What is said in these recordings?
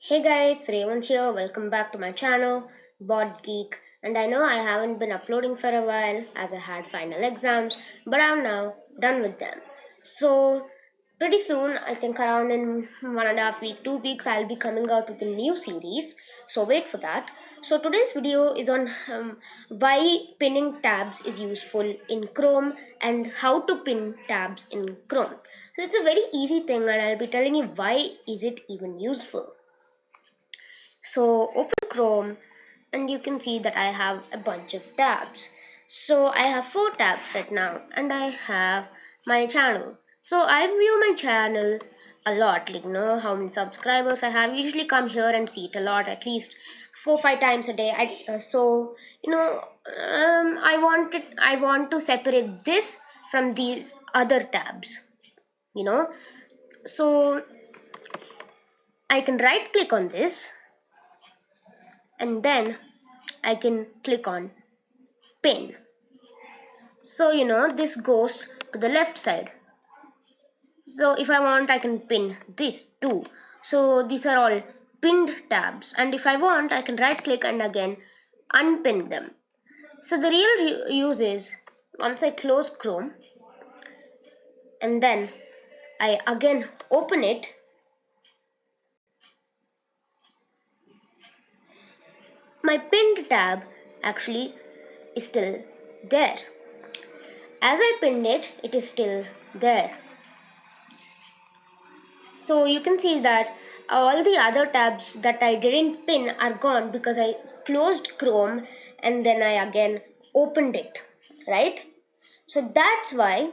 Hey guys, Raymond here. Welcome back to my channel, Botgeek. And I know I haven't been uploading for a while as I had final exams, but I'm now done with them. So pretty soon, I think around in 1.5 weeks, 2 weeks, I'll be coming out with a new series. So wait for that. So today's video is on why pinning tabs is useful in Chrome and how to pin tabs in Chrome. So it's a very easy thing, and I'll be telling you why is it even useful. So open Chrome and you can see that I have a bunch of tabs. So I have 4 tabs right now and I have my channel. So I view my channel a lot, how many subscribers I have. Usually come here and see it a lot, at least 4-5 times a day. I want to separate this from these other tabs, you know. So I can right click on this and then I can click on pin. So this goes to the left side. So if I want, I can pin this too. So these are all pinned tabs, and if I want, I can right click and again unpin them. So the real use is once I close Chrome and then I again open it, my pinned tab actually is still there. As I pinned it, it is still there. So you can see that all the other tabs that I didn't pin are gone because I closed Chrome and then I again opened it, right? So that's why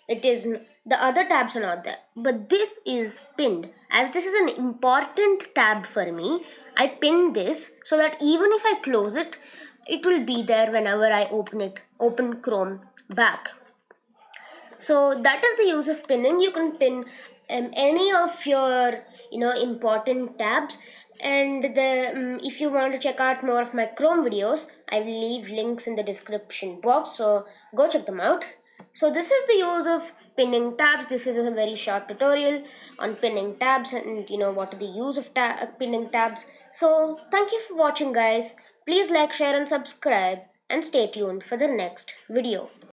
it is the other tabs are not there, but this is pinned. As this is an important tab for me, I pin this so that even if I close it, it will be there whenever I open Chrome back. So that is the use of pinning. You can pin any of your important tabs, and if you want to check out more of my Chrome videos, I will leave links in the description box, so go check them out. So this is the use of pinning tabs. This is a very short tutorial on pinning tabs and what are the use of pinning tabs. So thank you for watching, guys. Please like, share and subscribe, and stay tuned for the next video.